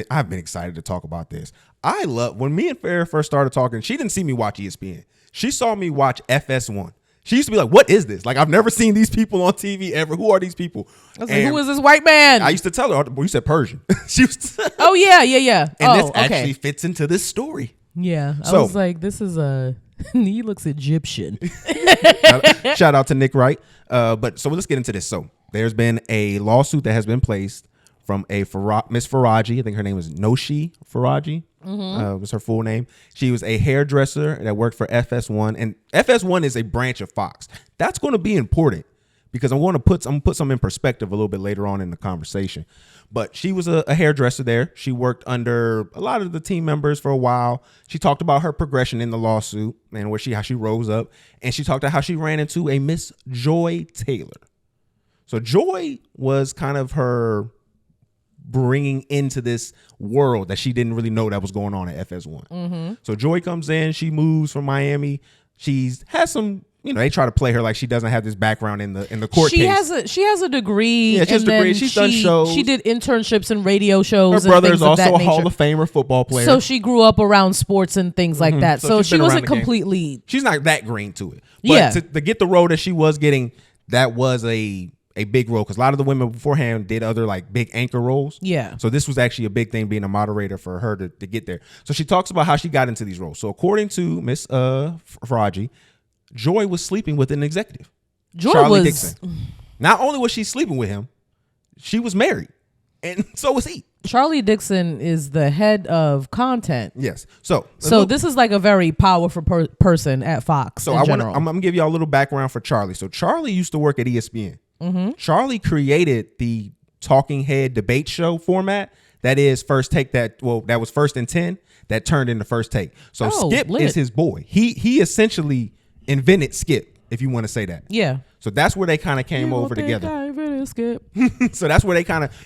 I've been excited to talk about this. I love when me and Farrah first started talking. She didn't see me watch ESPN. She saw me watch FS1. She used to be like, "What is this? Like, I've never seen these people on TV ever. Who are these people?" I was like, "Who is this white man?" I used to tell her, "Well, you said Persian." She was. Oh yeah. And this actually fits into this story. Yeah, I was like, "This is he looks Egyptian." Shout out to Nick Wright. But so let's get into this. So there's been a lawsuit that has been placed from a Miss Faraji. I think her name is Noshi Faraji. Was her full name. She was a hairdresser that worked for FS1, and FS1 is a branch of Fox. That's going to be important because I'm going to put some in perspective a little bit later on in the conversation. But she was a hairdresser there. She worked under a lot of the team members for a while. She talked about her progression in the lawsuit and how she rose up, and she talked about how she ran into a Miss Joy Taylor. So Joy was kind of her bringing into this world that she didn't really know that was going on at FS1. So Joy comes in, she moves from Miami. Has some, they try to play her like she doesn't have this background in the court case. She has a degree. Yeah, she has a degree. She's done shows. She did internships and radio shows. Her brother is also a nature. Hall of Famer football player. So she grew up around sports and things like that. So she wasn't completely. She's not that green to it. But to get the role that she was getting, that was a big role because a lot of the women beforehand did other like big anchor roles. Yeah. So this was actually a big thing being a moderator for her to get there. So she talks about how she got into these roles. So according to Miss Faraji, Joy was sleeping with an executive. Charlie Dixon. Not only was she sleeping with him, she was married. And so was he. Charlie Dixon is the head of content. Yes. So this is like a very powerful person at Fox. So I'm going to give y'all a little background for Charlie. So Charlie used to work at ESPN. Charlie created the talking head debate show format that is First Take that was First and 10 that turned into First Take. So Skip is his boy. He essentially invented Skip, if you want to say that. Yeah. So that's where they kind of came over together. I invented Skip. So that's where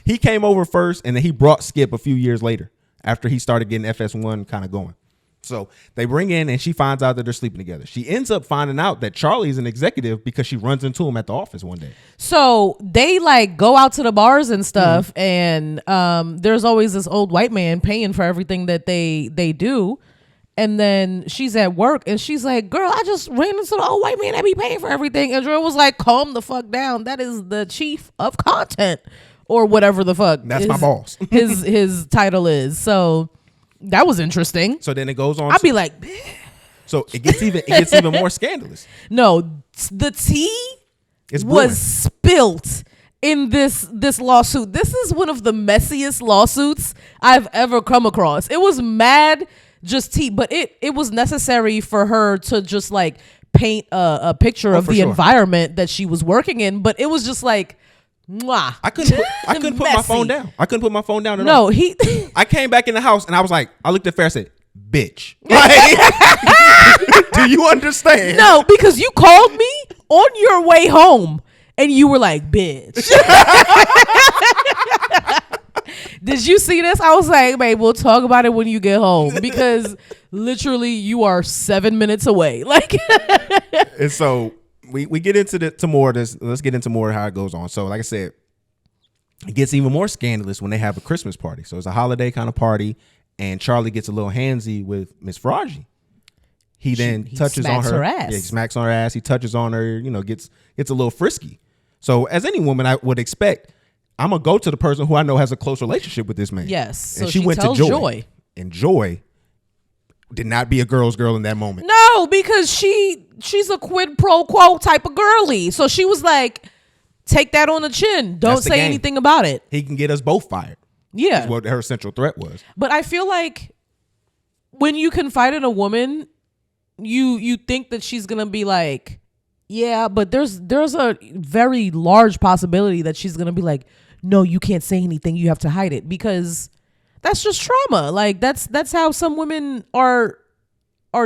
he came over first, and then he brought Skip a few years later after he started getting FS1 kind of going. So they bring in and she finds out that they're sleeping together. She ends up finding out that Charlie's an executive because she runs into him at the office one day. So they like go out to the bars and stuff. And there's always this old white man paying for everything that they do. And then she's at work and she's like, "Girl, I just ran into the old white man that be paying for everything." And Drew was like, "Calm the fuck down. That is the chief of content or whatever the fuck." That's my boss. his title is. So that was interesting. So then it goes on. I'd be like, so it gets even more scandalous. No, the tea was spilt in this lawsuit. This is one of the messiest lawsuits I've ever come across. It was mad just tea, but it was necessary for her to just like paint a picture of the environment that she was working in. But it was just like, mwah. I couldn't put my phone down. I couldn't put my phone down at all. No, I came back in the house and I was like, I looked at Farrah and said, "Bitch." Like, do you understand? No, because you called me on your way home and you were like, "Bitch." Did you see this? I was like, "Babe, we'll talk about it when you get home," because literally you are 7 minutes away. Like, and so we get into more of this. Let's get into more of how it goes on. So like I said, it gets even more scandalous when they have a Christmas party. So it's a holiday kind of party, and Charlie gets a little handsy with Miss Faraji. He touches on her ass. Yeah, he smacks on her ass. He touches on her, gets a little frisky. So as any woman I would expect, I'm going to go to the person who I know has a close relationship with this man. Yes. And so she went to Joy. And Joy did not be a girl's girl in that moment. No, because she's a quid pro quo type of girly. So she was like, take that on the chin. Don't say anything about it. He can get us both fired. Yeah. Is what her central threat was. But I feel like when you confide in a woman, you think that she's going to be like, yeah, but there's a very large possibility that she's going to be like, no, you can't say anything. You have to hide it, because that's just trauma. Like that's how some women are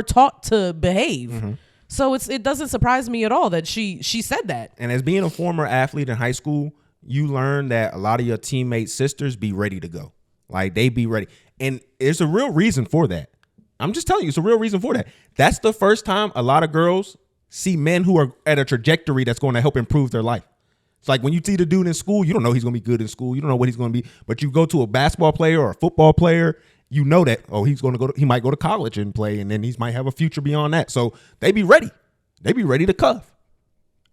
taught to behave. Mm-hmm. So it doesn't surprise me at all that she said that. And as being a former athlete in high school, you learn that a lot of your teammates' sisters be ready to go. Like they be ready. And there's a real reason for that. I'm just telling you, it's a real reason for that. That's the first time a lot of girls see men who are at a trajectory that's going to help improve their life. It's like when you see the dude in school, you don't know he's going to be good in school. You don't know what he's going to be. But you go to a basketball player or a football player, you know that, he might go to college and play, and then he might have a future beyond that. So they be ready. They be ready to cuff.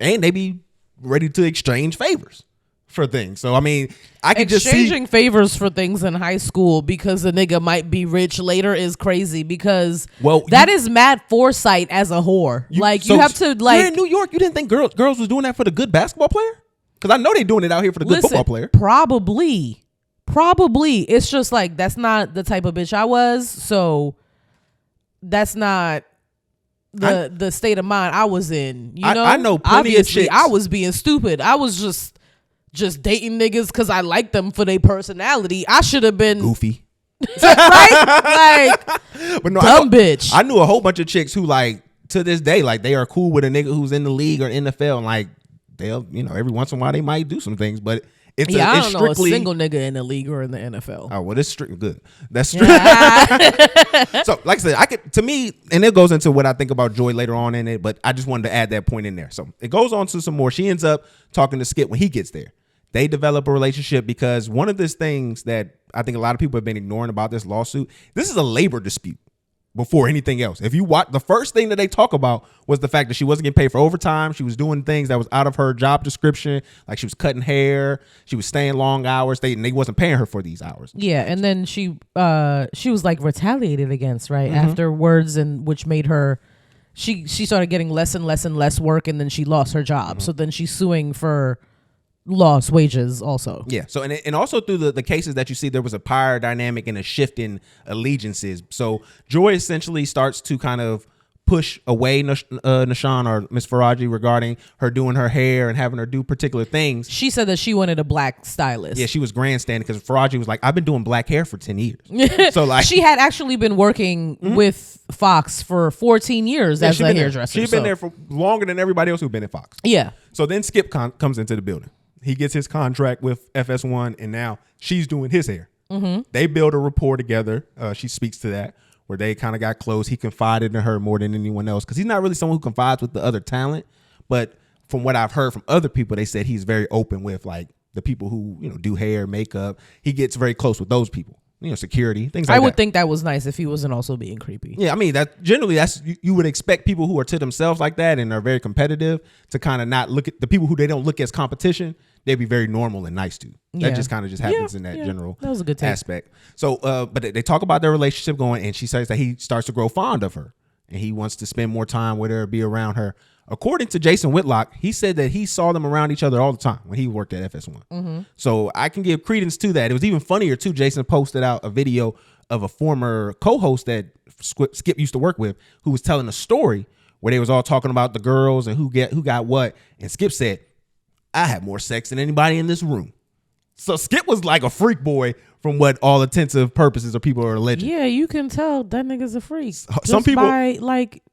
And they be ready to exchange favors for things. So, I mean, I can just see exchanging favors for things in high school because the nigga might be rich later is crazy because that is mad foresight as a whore. You have to you're in New York. You didn't think girls was doing that for the good basketball player? Because I know they doing it out here for the good football player. Probably. It's just like, that's not the type of bitch I was. So that's not the state of mind I was in. You know, I know plenty of chicks. I was being stupid. I was just dating niggas because I liked them for their personality. I should have been goofy. Right? Like, but no, dumb bitch. I knew a whole bunch of chicks who, like, to this day, like, they are cool with a nigga who's in the league or NFL, and like, they'll, every once in a while they might do some things, but I don't know a single nigga in the league or in the NFL. Oh, well, it's strict good. That's strict. So, like I said, to me, and it goes into what I think about Joy later on in it, but I just wanted to add that point in there. So it goes on to some more. She ends up talking to Skip when he gets there. They develop a relationship because one of these things that I think a lot of people have been ignoring about this lawsuit, this is a labor dispute before anything else. If you watch, the first thing that they talk about was the fact that she wasn't getting paid for overtime. She was doing things that was out of her job description. Like she was cutting hair. She was staying long hours. They wasn't paying her for these hours. Yeah. And then she was like retaliated against, right? Mm-hmm. Afterwards, and which made her, she started getting less and less and less work. And then she lost her job. Mm-hmm. So then she's suing for lost wages also. Yeah. So and also through the cases that you see, there was a power dynamic and a shift in allegiances. So Joy essentially starts to kind of push away Nashawn or Miss Faraji regarding her doing her hair and having her do particular things. She said that she wanted a black stylist. Yeah, she was grandstanding because Faraji was like, I've been doing black hair for 10 years. So like, she had actually been working with Fox for 14 years as a hairdresser. She'd been there for longer than everybody else who'd been at Fox. Yeah. So then Skip comes into the building. He gets his contract with FS1, and now she's doing his hair. Mm-hmm. They build a rapport together. She speaks to that, where they kind of got close. He confided in her more than anyone else because he's not really someone who confides with the other talent. But from what I've heard from other people, they said he's very open with like the people who do hair, makeup. He gets very close with those people. Security, things like that. I would think that was nice if he wasn't also being creepy. Yeah, I mean, that's you would expect people who are to themselves like that and are very competitive to kind of not look at the people who they don't look as competition. They'd be very normal and nice to. That just kind of happens in that general that was a good take. Aspect. So, but they talk about their relationship going, and she says that he starts to grow fond of her, and he wants to spend more time with her, be around her. According to Jason Whitlock, he said that he saw them around each other all the time when he worked at FS1. Mm-hmm. So I can give credence to that. It was even funnier too. Jason posted out a video of a former co-host that Skip used to work with, who was telling a story where they was all talking about the girls and who got what. And Skip said, I had more sex than anybody in this room. So Skip was like a freak boy from what all intensive purposes or people are alleging. Yeah, you can tell that nigga's a freak. Some people by like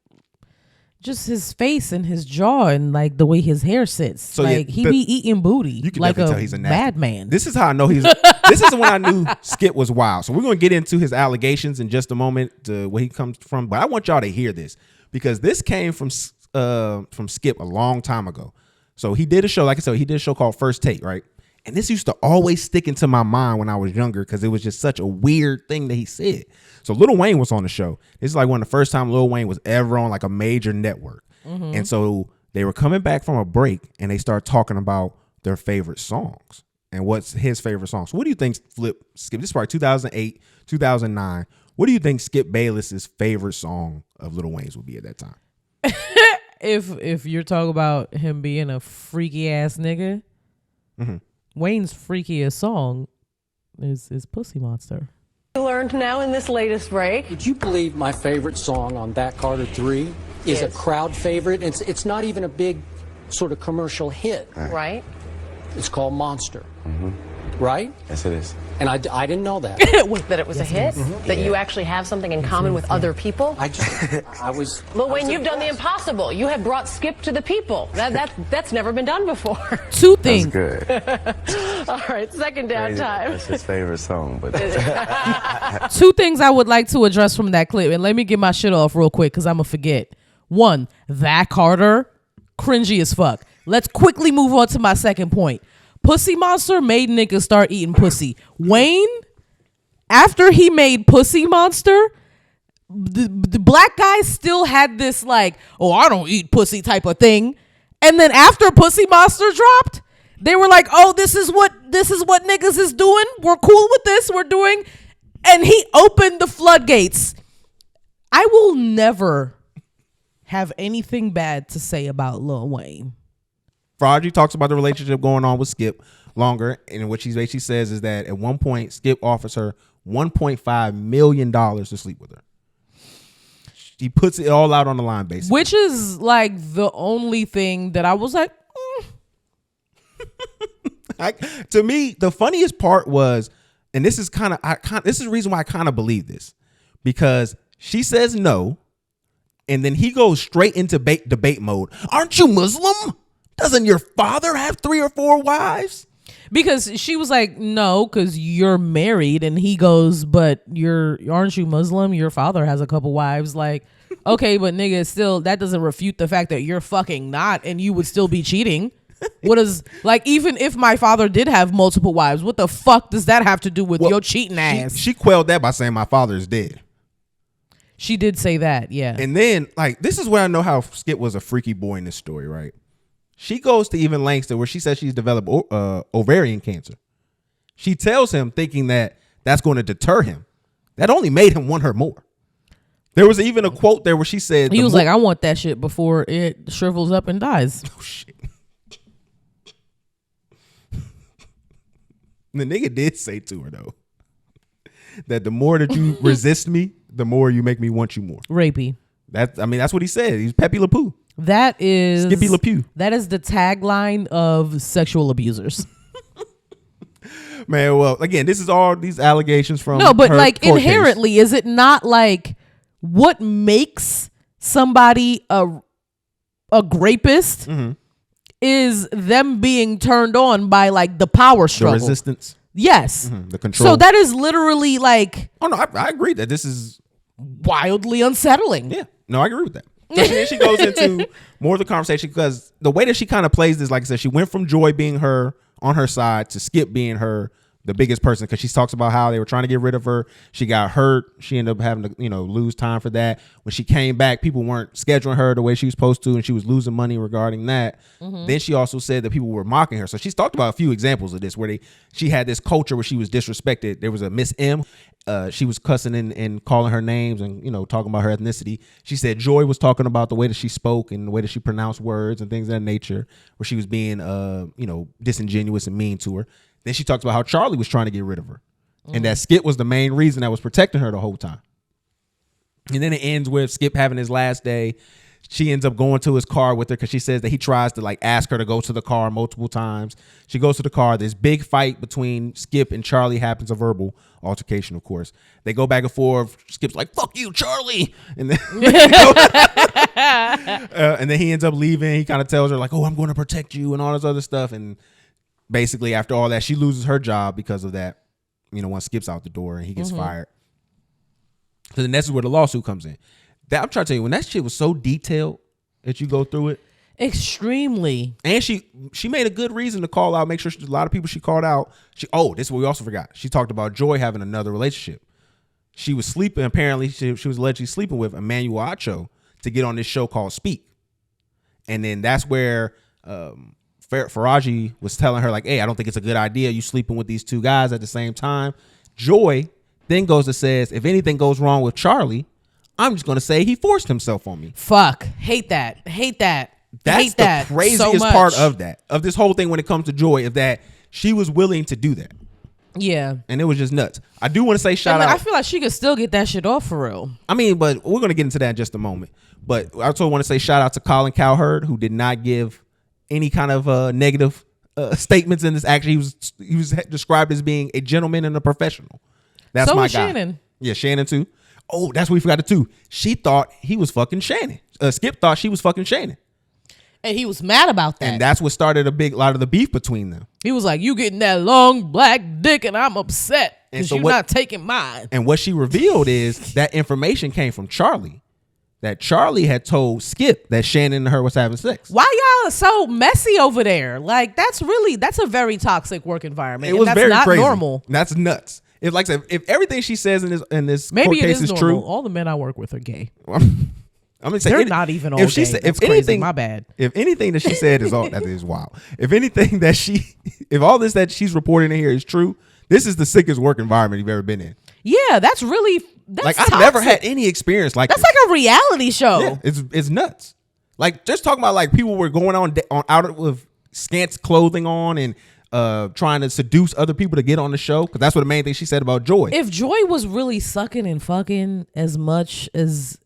just his face and his jaw and like the way his hair sits. So like he be eating booty. You can like definitely tell he's a madman. This is how I know he's. This is when I knew Skip was wild. So we're gonna get into his allegations in just a moment, where he comes from. But I want y'all to hear this because this came from Skip a long time ago. So he did a show, like I said, he did a show called First Take, right? And this used to always stick into my mind when I was younger because it was just such a weird thing that he said. So Lil Wayne was on the show. This is like one of the first time Lil Wayne was ever on like a major network. Mm-hmm. And so they were coming back from a break and they start talking about their favorite songs and what's his favorite songs. So what do you think, Skip? This is probably 2008, 2009. What do you think Skip Bayless's favorite song of Lil Wayne's would be at that time? If you're talking about him being a freaky ass nigga, mm-hmm. Wayne's freakiest song is Pussy Monster. Learned now in this latest break. Would you believe my favorite song on That Carter 3 is a crowd favorite? It's not even a big sort of commercial hit. Right. It's called Monster. Mm-hmm. Right? Yes, it is. And I didn't know that. That it was a hit? Mm-hmm. That you actually have something in common with other people? Lil Wayne, you've done the impossible. You have brought Skip to the people. That's never been done before. Two things. That's good. All right, second down time. That's his favorite song. But two things I would like to address from that clip. And let me get my shit off real quick because I'm going to forget. One, That Carter, cringy as fuck. Let's quickly move on to my second point. Pussy Monster made niggas start eating pussy. Wayne, after he made Pussy Monster, the black guy still had this like, oh, I don't eat pussy type of thing. And then after Pussy Monster dropped, they were like, oh, this is what niggas is doing. We're cool with this. We're doing. And he opened the floodgates. I will never have anything bad to say about Lil Wayne. Fraudgy talks about the relationship going on with Skip longer, and what she basically says is that at one point Skip offers her $1.5 million to sleep with her. He puts it all out on the line, basically. Which is like the only thing that I was like, to me, the funniest part was, and this is this is the reason why I kind of believe this, because she says no, and then he goes straight into debate mode. Aren't you Muslim? Doesn't your father have 3 or 4 wives? Because she was like, no, because you're married. And he goes, but aren't you Muslim? Your father has a couple wives. Like, okay, but nigga, still, that doesn't refute the fact that you're fucking not and you would still be cheating. What is, like, even if my father did have multiple wives, what the fuck does that have to do with your cheating ass? She quelled that by saying my father is dead. She did say that, yeah. And then, like, this is where I know how Skip was a freaky boy in this story, right? She goes to even lengths to where she says she's developed ovarian cancer. She tells him thinking that that's going to deter him. That only made him want her more. There was even a quote there where she said... He was like, I want that shit before it shrivels up and dies. Oh, shit. The nigga did say to her, though, that the more that you resist me, the more you make me want you more. Rapey. That's what he said. He's Pepe Le Pew. That is Skippy Le Pew. That is the tagline of sexual abusers. Man, well, again, this is all these allegations from no, but her like court inherently, case. is it not like what makes somebody a grapist is them being turned on by like the power struggle, the resistance, yes, the control. So that is literally like, oh no, I agree that this is wildly unsettling. Yeah, no, I agree with that. So she goes into more of the conversation because the way that she kind of plays this, like I said, she went from Joy being her on her side to Skip being the biggest person, because she talks about how they were trying to get rid of her. She got hurt. She ended up having to, lose time for that. When she came back, people weren't scheduling her the way she was supposed to, and she was losing money regarding that. Then she also said that people were mocking her. So she's talked about a few examples of this where she had this culture where she was disrespected. There was a Miss M. She was cussing and calling her names and, talking about her ethnicity. She said Joy was talking about the way that she spoke and the way that she pronounced words and things of that nature, where she was being, disingenuous and mean to her. Then she talks about how Charlie was trying to get rid of her and that Skip was the main reason that was protecting her the whole time. And then it ends with Skip having his last day. She ends up going to his car with her because she says that he tries to like ask her to go to the car multiple times. She goes to the car. This big fight between Skip and Charlie happens, a verbal altercation, of course. They go back and forth. Skip's like, fuck you, Charlie. And then, and then he ends up leaving. He kind of tells her like, oh, I'm going to protect you and all this other stuff. And basically after all that, she loses her job because of that. Once Skip's out the door and he gets fired. So then this is where the lawsuit comes in. I'm trying to tell you, when that shit was so detailed that you go through it. Extremely. And she made a good reason to call out, make sure a lot of people she called out. This is what we also forgot. She talked about Joy having another relationship. She was sleeping, apparently she was allegedly sleeping with Emmanuel Acho to get on this show called Speak. And then that's where Faraji was telling her like, hey, I don't think it's a good idea you sleeping with these two guys at the same time. Joy then goes and says, if anything goes wrong with Charlie, I'm just going to say he forced himself on me. Fuck. Hate that. That's the craziest part of this whole thing when it comes to Joy, is that she was willing to do that. Yeah. And it was just nuts. I do want to say shout out. I feel like she could still get that shit off for real. I mean, but we're going to get into that in just a moment. But I also want to say shout out to Colin Cowherd, who did not give any kind of negative statements in this. Actually, he was described as being a gentleman and a professional. That's my guy. Shannon. Yeah, Shannon too. Oh, that's what we forgot too. She thought he was fucking Shannon. Skip thought she was fucking Shannon. And he was mad about that. And that's what started a lot of the beef between them. He was like, you getting that long black dick and I'm upset because you're not taking mine. And what she revealed is that information came from Charlie. that Charlie had told Skip that Shannon and her was having sex. Why y'all are so messy over there? Like that's a very toxic work environment. It was that's very not crazy. normal. That's nuts. If like I said, if everything she says in this Maybe court it case is is normal. true, All the men I work with are gay. I'm gonna say They're not even all if she gay. said, That's if crazy. anything, My bad. If anything that she said is all that is wild. If anything that if all this that she's reporting in here is true, this is the sickest work environment you've ever been in. Yeah, that's like I've never had any experience like that's this. like a reality show. Yeah, it's nuts. Like just talking about like people were going on out with scant clothing on and trying to seduce other people to get on the show, because that's what the main thing she said about Joy. If Joy was really sucking and fucking as much as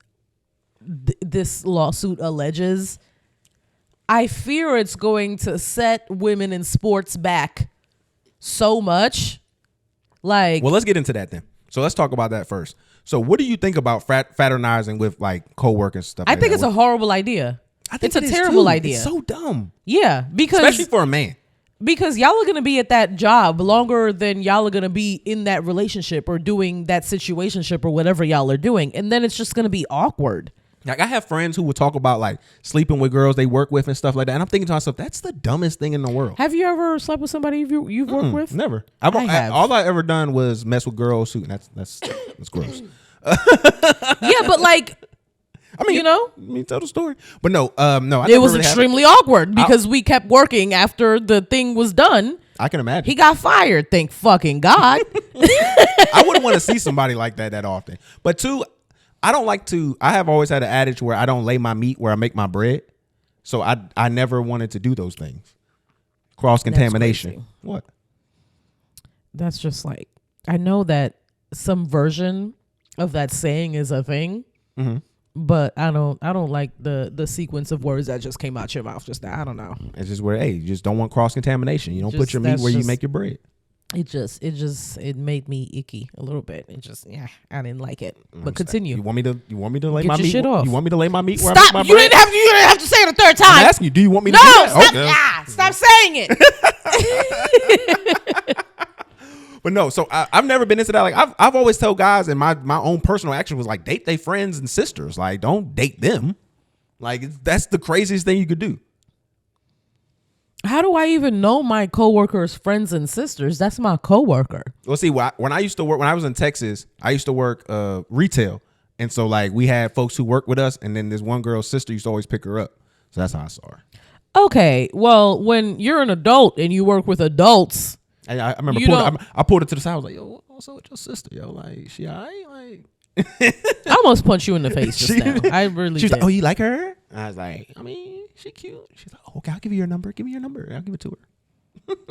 this lawsuit alleges, I fear it's going to set women in sports back so much. Like, well, let's get into that then. So let's talk about that first. So what do you think about fraternizing with like coworkers and stuff? I think it's a horrible idea. I think it's a terrible idea. It's so dumb. Yeah, because especially for a man. Because y'all are going to be at that job longer than y'all are going to be in that relationship or doing that situationship or whatever y'all are doing. And then it's just going to be awkward. Like I have friends who will talk about like sleeping with girls they work with and stuff like that. And I'm thinking to myself, that's the dumbest thing in the world. Have you ever slept with somebody you've worked with? Never. I have. All I ever done was mess with girls who, and that's gross. Yeah, but like, I mean, you know, tell the story. But no, no. It was extremely awkward because we kept working after the thing was done. I can imagine. He got fired. Thank fucking God. I wouldn't want to see somebody like that often. But two, I don't like to. I have always had an adage where I don't lay my meat where I make my bread. So I never wanted to do those things. Cross contamination. What? That's just like, I know that some version of that saying is a thing. Mm-hmm. But I don't like the sequence of words that just came out your mouth just now. I don't know. It's just where, hey, you just don't want cross contamination. You don't put your meat where you make your bread. It made me icky a little bit. I didn't like it. But continue. You want me to lay Get my your meat? shit off. You want me to lay my meat where Stop. I make my You bread? didn't have to say it a third time. I'm asking you, do you want me to No, do that? stop. Stop saying it. But no, so I've never been into that. Like I've always told guys, and my own personal action was like, date their friends and sisters. Like don't date them. Like that's the craziest thing you could do. How do I even know my coworkers' friends and sisters? That's my coworker. Well, see, when I used to work, when I was in Texas, I used to work retail, and so like we had folks who worked with us, and then this one girl's sister used to always pick her up. So that's how I saw her. Okay, well, when you're an adult and you work with adults, I remember I pulled it to the side. I was like, "Yo, what's up with your sister? Yo, like she alright? Like." I almost punched you in the face just now. I really She was did. like, "Oh, you like her?" I was like, "I mean, she cute." She's like, "Oh, okay, I'll give you your number. Give me your number. I'll give it to her."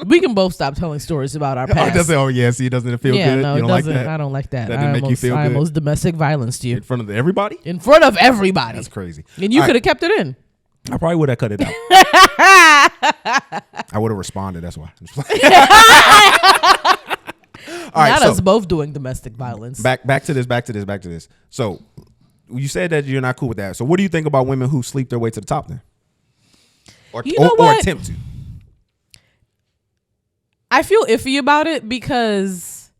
We can both stop telling stories about our Oh, past. doesn't. Oh, yeah. See, doesn't it feel Yeah, good? no, You it don't like doesn't. that? I don't like that. That didn't make you feel I good? almost domestic violence you In front of everybody? in front of everybody. That's crazy. And you could have kept it in. I probably would have cut it out. I would have responded. That's why. All right, Not so us both doing domestic violence. back to this. So you said that you're not cool with that. So what do you think about women who sleep their way to the top then? Or attempt to? I feel iffy about it because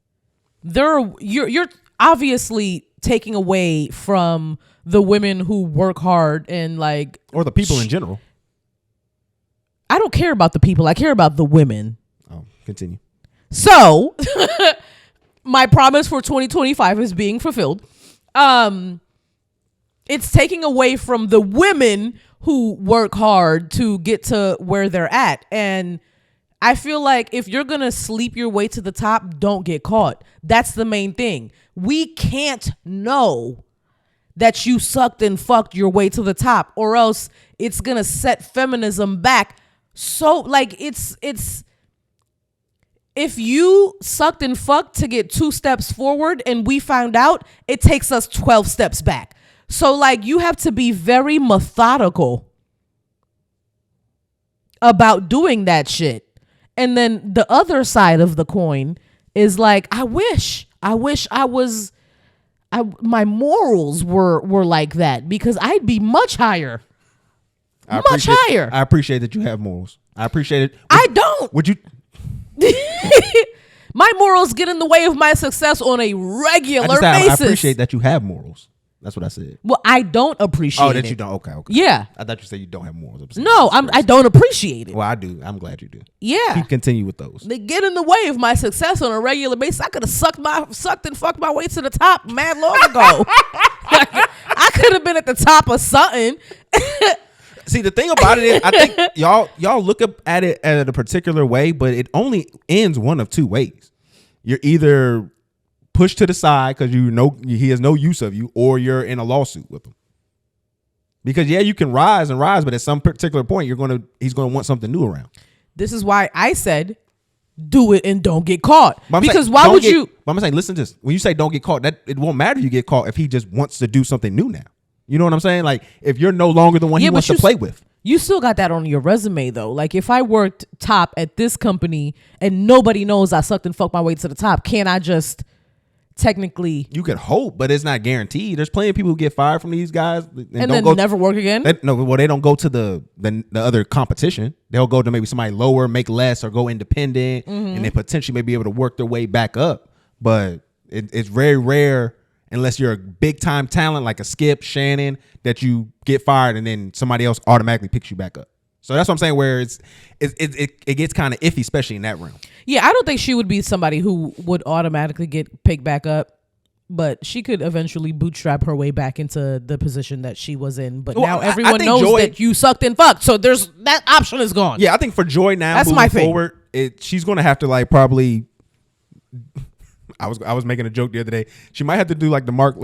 you're obviously taking away from the women who work hard and like, Or the people in general. I don't care about the people. I care about the women. Oh, continue. So my promise for 2025 is being fulfilled. It's taking away from the women who work hard to get to where they're at. And I feel like if you're going to sleep your way to the top, don't get caught. That's the main thing. We can't know that you sucked and fucked your way to the top, or else it's going to set feminism back. So like it's if you sucked and fucked to get 2 steps forward and we found out, it takes us 12 steps back. So like you have to be very methodical about doing that shit. And then the other side of the coin is like, I wish my morals were like that, because I'd be much higher. Much higher. I appreciate that you have morals. I appreciate it. I don't. Would you? My morals get in the way of my success on a regular basis. I appreciate that you have morals. That's what I said. Well, I don't appreciate it. Oh, that you don't. Okay. Yeah. I thought you said you don't have morals. No, I don't appreciate it. Well, I do. I'm glad you do. Yeah. Keep continue with those. They get in the way of my success on a regular basis. I could have sucked and fucked my way to the top mad long ago. I could have been at the top of something. See, the thing about it is, I think y'all look up at it at a particular way, but it only ends one of two ways. You're either pushed to the side because you know he has no use of you, or you're in a lawsuit with him. Because you can rise, but at some particular point, he's gonna want something new around. This is why I said, do it and don't get caught. Because saying, why would you? But I'm saying, listen to this. When you say don't get caught, that it won't matter if you get caught if he just wants to do something new now. You know what I'm saying? Like if you're no longer the one he wants to play with. You still got that on your resume though. Like if I worked top at this company and nobody knows I sucked and fucked my way to the top, can't I just technically? You could hope, but it's not guaranteed. There's plenty of people who get fired from these guys and then never work again. They don't go to the other competition. They'll go to maybe somebody lower, make less, or go independent, and they potentially may be able to work their way back up. But it's very rare, unless you're a big time talent like a Skip, Shannon, that you get fired and then somebody else automatically picks you back up. So that's what I'm saying, where it gets kind of iffy, especially in that realm. Yeah, I don't think she would be somebody who would automatically get picked back up, but she could eventually bootstrap her way back into the position that she was in. But now everyone knows that you sucked and fucked, so that option is gone. Yeah, I think for Joy now, that's moving my thing. forward, she's going to have to like probably. I was making a joke the other day. She might have to do like the Mark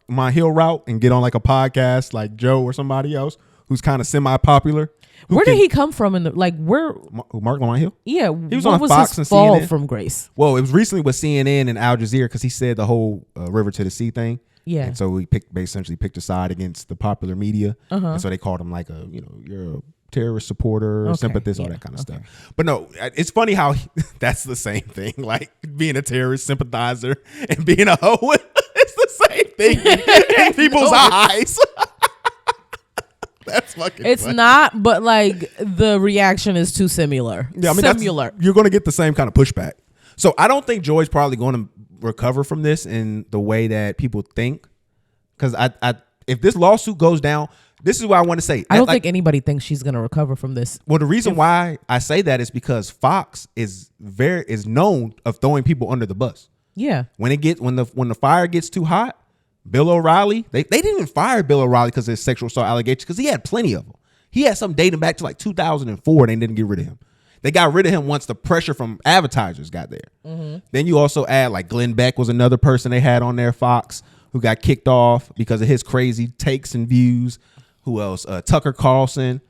My Hill route and get on like a podcast like Joe or somebody else who's kind of semi-popular. Where did he come from? Where Mark My Hill? Yeah, he was on Fox and fall CNN. From grace? Well, it was recently with CNN and Al Jazeera because he said the whole River to the Sea thing. Yeah, and so he essentially picked a side against the popular media, and so they called him like you're a terrorist supporter, sympathist, all that kind of stuff. But no, it's funny how that's the same thing. Like being a terrorist sympathizer and being a hoe, it's the same thing in people's eyes. That's fucking. It's funny. not, but like the reaction is too similar. Yeah, I mean, similar. You're going to get the same kind of pushback. So I don't think Joy's probably going to recover from this in the way that people think. Because if this lawsuit goes down. This is what I want to say. I don't think anybody thinks she's going to recover from this. Well, the reason why I say that is because Fox is known of throwing people under the bus. Yeah. When the fire gets too hot, Bill O'Reilly, they didn't even fire Bill O'Reilly because of his sexual assault allegations because he had plenty of them. He had some dating back to like 2004 and they didn't get rid of him. They got rid of him once the pressure from advertisers got there. Mm-hmm. Then you also add like Glenn Beck was another person they had on their Fox who got kicked off because of his crazy takes and views. Who else? Tucker Carlson.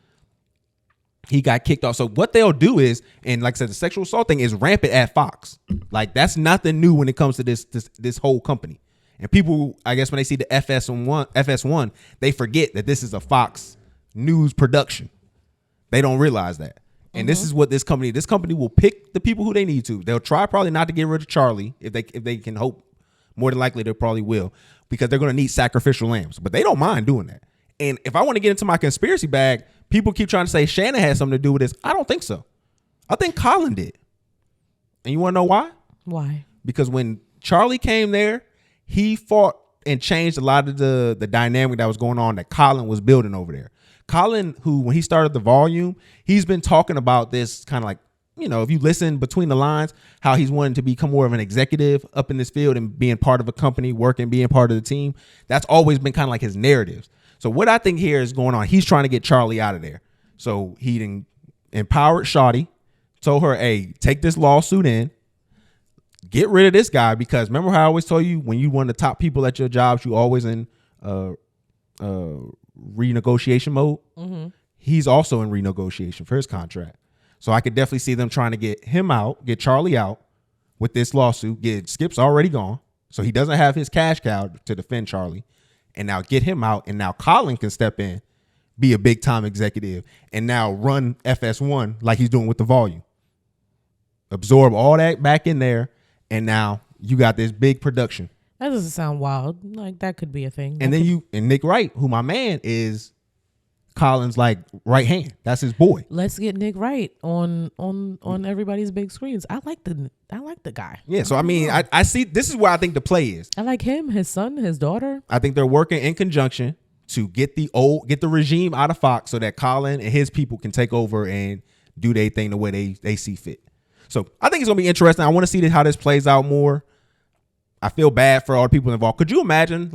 He got kicked off. So what they'll do is, and like I said, the sexual assault thing is rampant at Fox. Like that's nothing new when it comes to this whole company. And people, I guess, when they see the FS1, they forget that this is a Fox News production. They don't realize that. And this is what this company will pick the people who they need to. They'll try probably not to get rid of Charlie if they can hope. More than likely, they probably will because they're going to need sacrificial lambs. But they don't mind doing that. And if I want to get into my conspiracy bag, people keep trying to say Shannon had something to do with this. I don't think so. I think Colin did. And you want to know why? Why? Because when Charlie came there, he fought and changed a lot of the dynamic that was going on that Colin was building over there. Colin, who when he started the volume, he's been talking about this kind of like, if you listen between the lines, how he's wanting to become more of an executive up in this field and being part of a company, working, being part of the team. That's always been kind of like his narratives. So what I think here is going on, he's trying to get Charlie out of there. So he empowered Shawty, told her, hey, take this lawsuit in, get rid of this guy, because remember how I always told you when you one of the top people at your jobs, you always in renegotiation mode. Mm-hmm. He's also in renegotiation for his contract. So I could definitely see them trying to get him out, get Charlie out with this lawsuit. Skip's already gone, so he doesn't have his cash cow to defend Charlie. And now get him out, and now Colin can step in, be a big time executive, and now run FS1 like he's doing with the volume. Absorb all that back in there, and now you got this big production. That doesn't sound wild. Like that could be a thing. And then Nick Wright, who my man is Colin's like right hand. That's his boy. Let's get Nick Wright on everybody's big screens. I like the guy. Yeah. So I mean, I see. This is where I think the play is. I like him, his son, his daughter. I think they're working in conjunction to get the regime out of Fox so that Colin and his people can take over and do their thing the way they see fit. So I think it's gonna be interesting. I want to see how this plays out more. I feel bad for all the people involved. Could you imagine